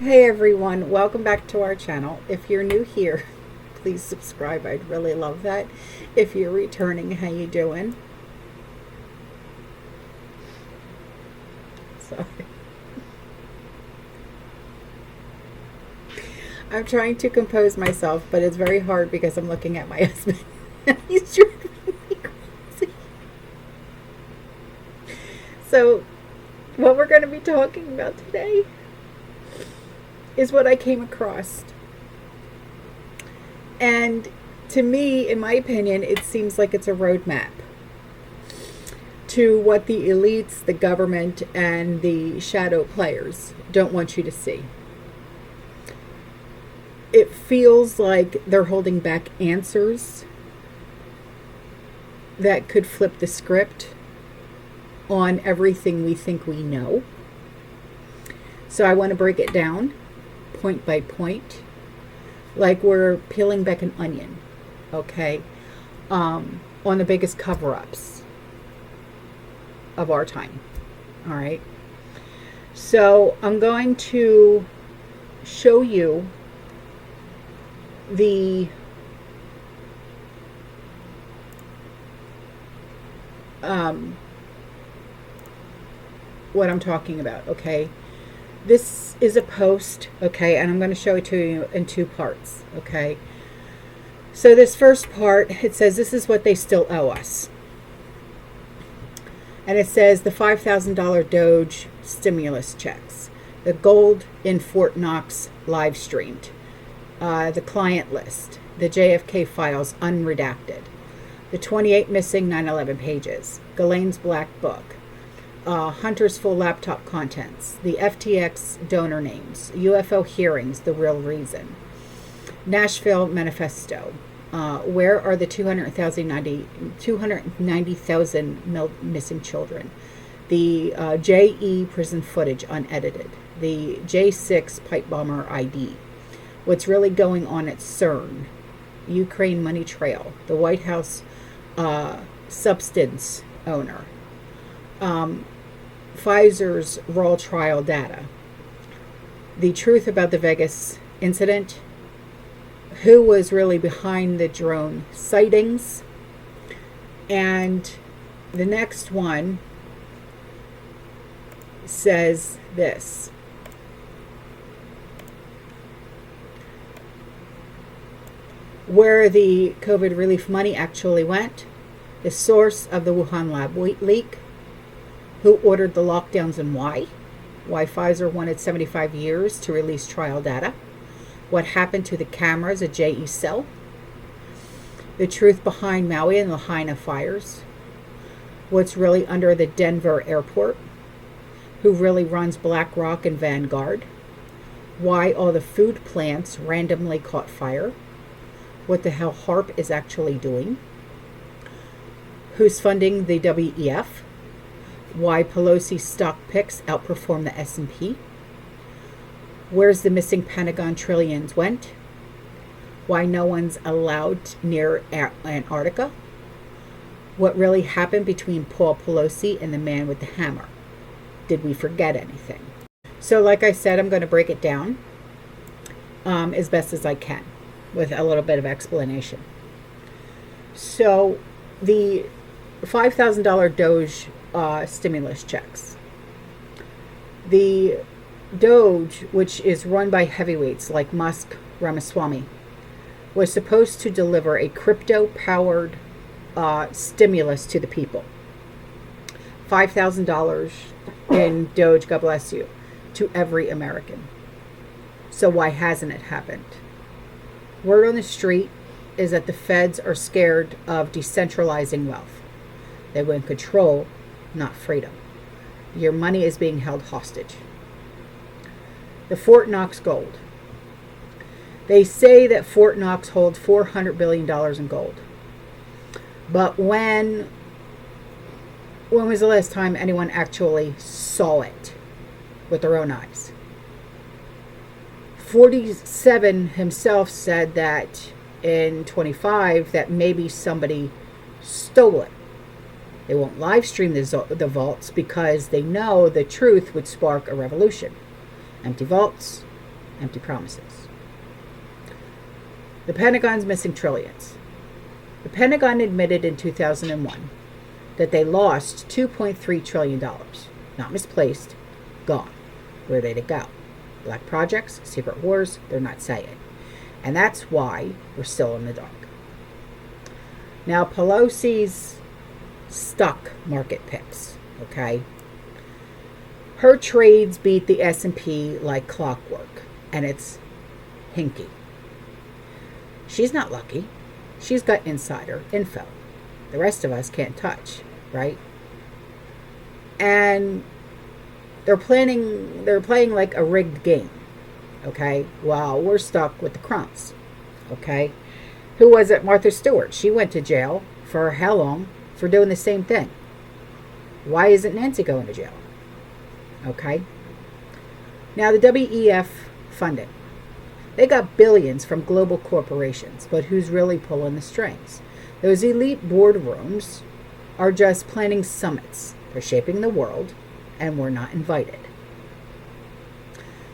Hey everyone, welcome back to our channel. If you're new here, please subscribe. I'd really love that. If you're returning, how you doing? Sorry. I'm trying to compose myself, but it's very hard because I'm looking at my husband. He's driving me crazy. So, what we're going to be talking about today is what I came across. And to me, in my opinion, it seems like it's a roadmap to what the elites, the government, and the shadow players don't want you to see. It feels like they're holding back answers that could flip the script on everything we think we know. So I want to break it down point by point, like we're peeling back an onion, okay, on the biggest cover-ups of our time. All right, so I'm going to show you the what I'm talking about, okay? This is a post, okay, and I'm going to show it to you in two parts, okay? So this first part, it says this is what they still owe us. And it says the $5,000 Doge stimulus checks, the gold in Fort Knox live streamed, the client list, the JFK files unredacted, the 28 missing 9/11 pages, Ghislaine's black book, Hunter's full laptop contents, the FTX donor names, UFO hearings, the real reason, Nashville manifesto, where are the 290,000 missing children, the JE prison footage unedited, the J6 pipe bomber ID, what's really going on at CERN, Ukraine money trail, the White House substance owner, Pfizer's raw trial data, the truth about the Vegas incident, who was really behind the drone sightings, and the next one says this: where the COVID relief money actually went, the source of the Wuhan lab leak, who ordered the lockdowns and why Pfizer wanted 75 years to release trial data, what happened to the cameras at JE Cell, the truth behind Maui and Lahaina fires, what's really under the Denver airport, who really runs BlackRock and Vanguard, why all the food plants randomly caught fire, what the hell HARP is actually doing, who's funding the WEF, why Pelosi's stock picks outperform the S&P, where's the missing Pentagon trillions went, why no one's allowed near Antarctica, what really happened between Paul Pelosi and the man with the hammer. Did we forget anything? So like I said, I'm going to break it down as best as I can with a little bit of explanation. So the $5,000 Doge stimulus checks. The Doge, which is run by heavyweights like Musk, Ramaswamy, was supposed to deliver a crypto-powered stimulus to the people. $5,000 in Doge, God bless you, to every American. So why hasn't it happened? Word on the street is that the feds are scared of decentralizing wealth. They want control, not freedom. Your money is being held hostage. The Fort Knox gold. They say that Fort Knox holds $400 billion in gold. But when was the last time anyone actually saw it with their own eyes? 47 himself said that in 25 that maybe somebody stole it. They won't live stream the vaults because they know the truth would spark a revolution. Empty vaults, Empty promises. The Pentagon's missing trillions. The Pentagon admitted in 2001 that they lost $2.3 trillion. Not misplaced, gone. Where did it go? Black projects, secret wars, they're not saying. And that's why we're still in the dark. Now, Pelosi's stock market picks, okay? Her trades beat the S&P like clockwork, and it's hinky. She's not lucky. She's got insider info. The rest of us can't touch, right? And they're playing like a rigged game, okay? While we're stuck with the crumbs, okay? Who was it? Martha Stewart. She went to jail for how long? For doing the same thing. Why isn't Nancy going to jail? Okay? Now the WEF funding. They got billions from global corporations, but who's really pulling the strings? Those elite boardrooms are just planning summits. They're shaping the world, and we're not invited.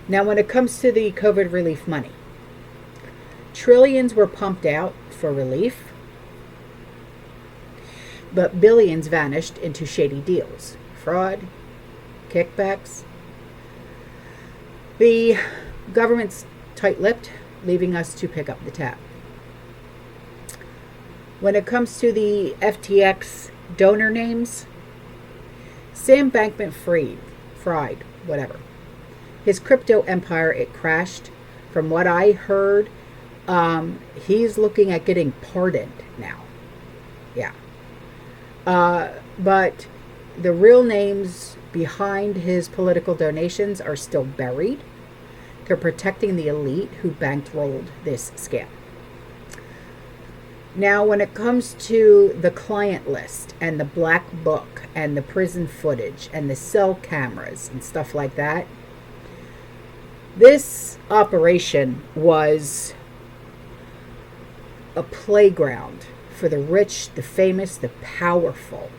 Now when it comes to the COVID relief money, trillions were pumped out for relief, but billions vanished into shady deals, fraud, kickbacks. The government's tight-lipped, leaving us to pick up the tab. When it comes to the FTX donor names, Sam Bankman-Fried, whatever. His crypto empire, it crashed. From what I heard, he's looking at getting pardoned now. Yeah. But the real names behind his political donations are still buried. They're protecting the elite who bankrolled this scam. Now, when it comes to the client list and the black book and the prison footage and the cell cameras and stuff like that, this operation was a playground for the rich, the famous, the powerful.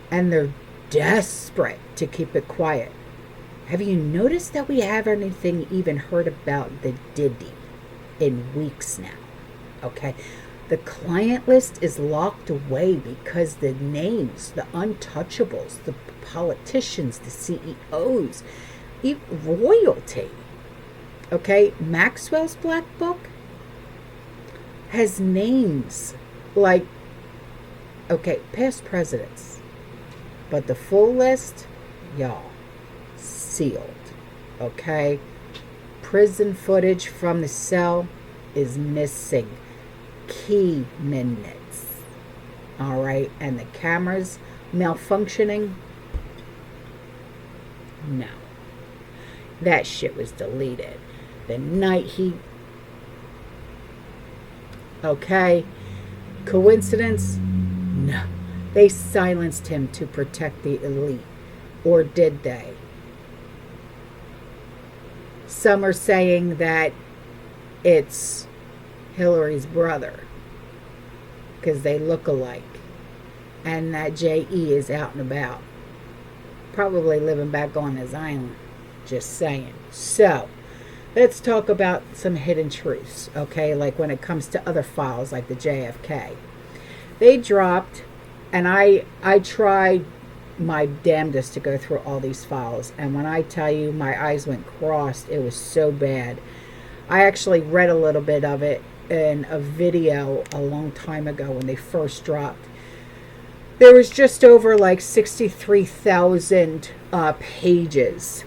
And they're desperate to keep it quiet. Have you noticed that we haven't anything even heard about the Diddy in weeks now? Okay. The client list is locked away because the names, the untouchables, the politicians, the CEOs, royalty. Okay. Maxwell's Black Book has names like, okay, past presidents. But the full list, y'all, sealed. Okay? Prison footage from the cell is missing. Key minutes. All right? And the cameras malfunctioning? No. That shit was deleted. The night he... Okay? Coincidence? No. They silenced him to protect the elite. Or did they? Some are saying that it's Hillary's brother because they look alike, and that J.E. is out and about, probably living back on his island. Just saying. So, let's talk about some hidden truths, okay? Like when it comes to other files like the JFK. They dropped, and I tried my damnedest to go through all these files, and when I tell you my eyes went crossed, it was so bad. I actually read a little bit of it in a video a long time ago when they first dropped. There was just over like 63,000 pages,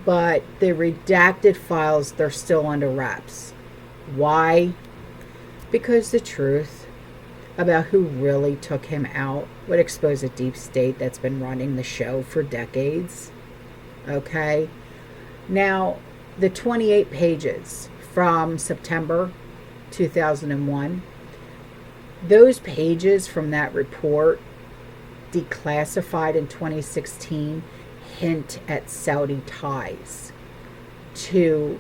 but the redacted files, they're still under wraps. Why? Because the truth about who really took him out would expose a deep state that's been running the show for decades. Okay? Now, the 28 pages from September 2001, those pages from that report, declassified in 2016, hint at Saudi ties to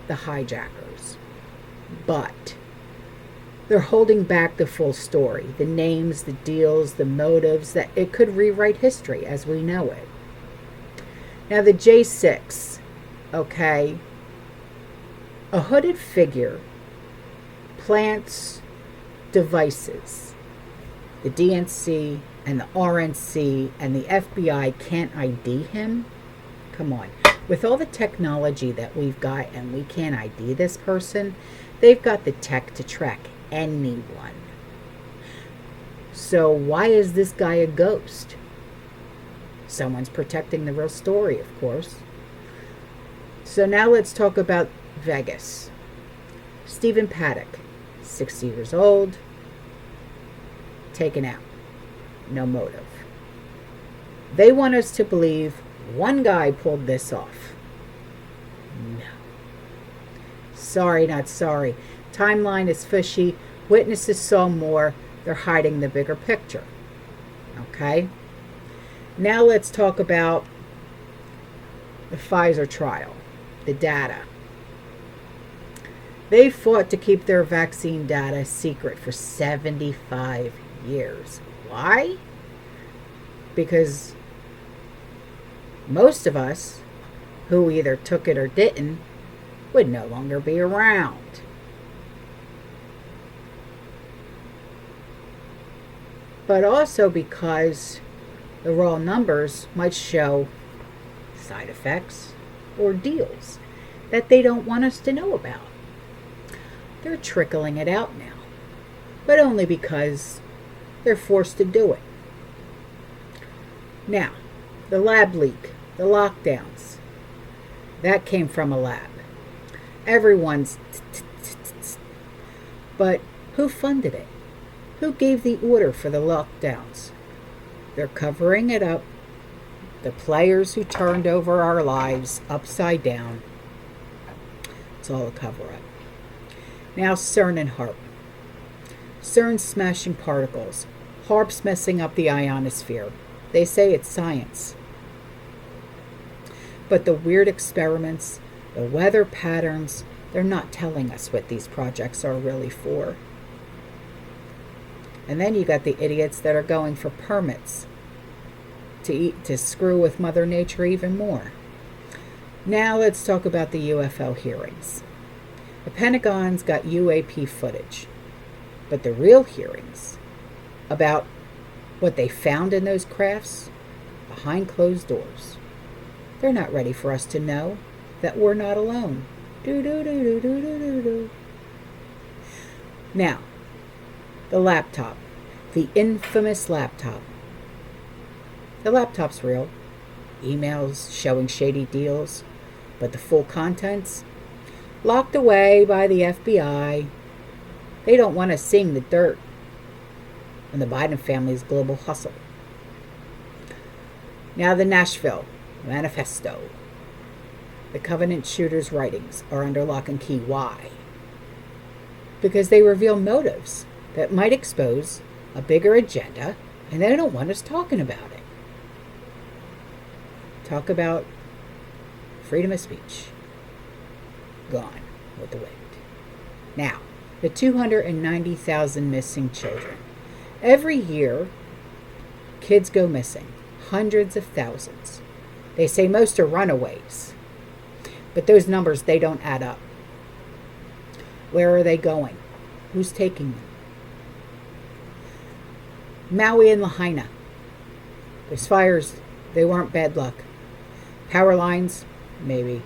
the hijackers. But they're holding back the full story, the names, the deals, the motives, that it could rewrite history as we know it. Now the J6, okay, a hooded figure plants devices. The DNC and the RNC and the FBI can't ID him. Come on. With all the technology that we've got and we can't ID this person, they've got the tech to track anyone. So why is this guy a ghost? Someone's protecting the real story, of course. So now let's talk about Vegas. Stephen Paddock, 60 years old, taken out. No motive. They want us to believe one guy pulled this off. No. Sorry, not sorry. Timeline is fishy. Witnesses saw more. They're hiding the bigger picture. Okay? Now let's talk about the Pfizer trial, the data. They fought to keep their vaccine data secret for 75 years. Why? Because most of us who either took it or didn't would no longer be around. But also because the raw numbers might show side effects or deals that they don't want us to know about. They're trickling it out now, but only because they're forced to do it. Now, the lab leak, the lockdowns, that came from a lab. Everyone's but who funded it? Who gave the order for the lockdowns? They're covering it up. The players who turned over our lives upside down. It's all a cover-up. Now CERN and HARP. CERN's smashing particles. HARP's messing up the ionosphere. They say it's science. But the weird experiments, the weather patterns, they're not telling us what these projects are really for. And then you got the idiots that are going for permits to screw with Mother Nature even more. Now let's talk about the UFO hearings. The Pentagon's got UAP footage, but the real hearings about what they found in those crafts behind closed doors, they're not ready for us to know that we're not alone. Do. Now, the laptop, the infamous laptop. The laptop's real. Emails showing shady deals, but the full contents locked away by the FBI. They don't want us seeing the dirt on the Biden family's global hustle. Now the Nashville Manifesto. The Covenant shooters' writings are under lock and key. Why? Because they reveal motives that might expose a bigger agenda, and they don't want us talking about it. Talk about freedom of speech. Gone with the wind. Now, the 290,000 missing children. Every year, kids go missing. Hundreds of thousands. They say most are runaways. But those numbers, they don't add up. Where are they going? Who's taking them? Maui and Lahaina. There's fires. They weren't bad luck. Power lines? Maybe.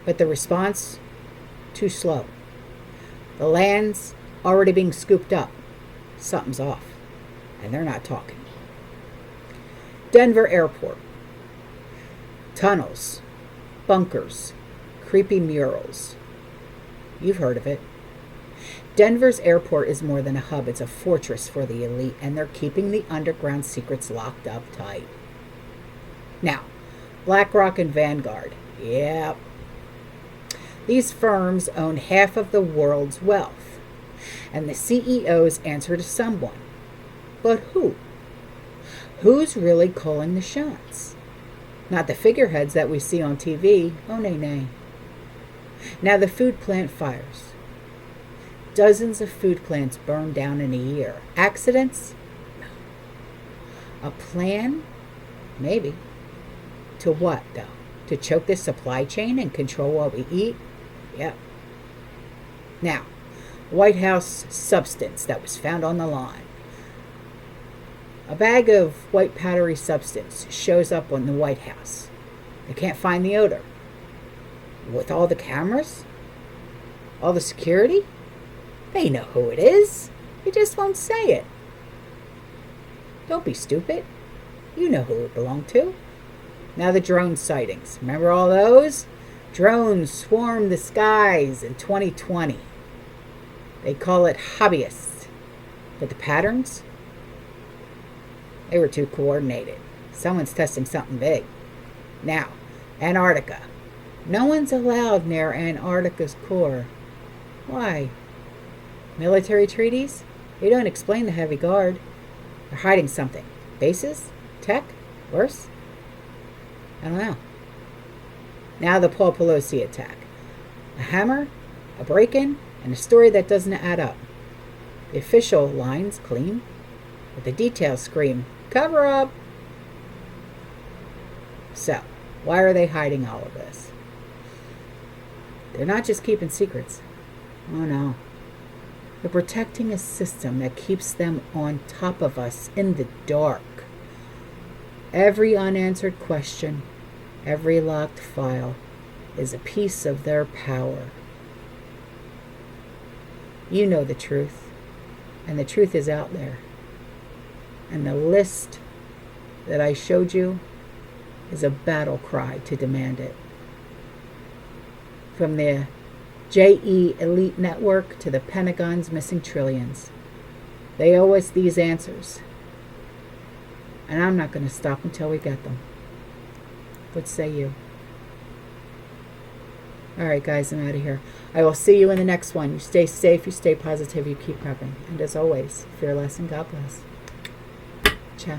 But the response? Too slow. The land's already being scooped up. Something's off. And they're not talking. Denver Airport. Tunnels. Bunkers. Creepy murals. You've heard of it. Denver's airport is more than a hub. It's a fortress for the elite, and they're keeping the underground secrets locked up tight. Now, BlackRock and Vanguard. Yep. These firms own half of the world's wealth, and the CEOs answer to someone. But who? Who's really calling the shots? Not the figureheads that we see on TV. Oh, nay. Now, the food plant fires. Dozens of food plants burned down in a year. Accidents? No. A plan? Maybe. To what, though? to choke this supply chain and control what we eat? Yep. Now, White House substance that was found on the lawn. A bag of white powdery substance shows up on the White House. They can't find the odor. With all the cameras? All the security? They know who it is. They just won't say it. Don't be stupid. You know who it belonged to. Now the drone sightings. Remember all those? Drones swarmed the skies in 2020. They call it hobbyists. But the patterns? They were too coordinated. Someone's testing something big. Now, Antarctica. No one's allowed near Antarctica's core. Why? Military treaties? They don't explain the heavy guard. They're hiding something. Bases? Tech? Worse? I don't know. Now the Paul Pelosi attack. A hammer, a break-in, and a story that doesn't add up. The official line's clean, but the details scream, cover up! So, why are they hiding all of this? They're not just keeping secrets. Oh no. They're protecting a system that keeps them on top of us in the dark. Every unanswered question, every locked file is a piece of their power. You know the truth, and the truth is out there. And the list that I showed you is a battle cry to demand it. From the JE Elite Network to the Pentagon's missing trillions. They owe us these answers. And I'm not going to stop until we get them. What say you? Alright guys, I'm out of here. I will see you in the next one. You stay safe, you stay positive, you keep prepping. And as always, fear less and God bless. Ciao.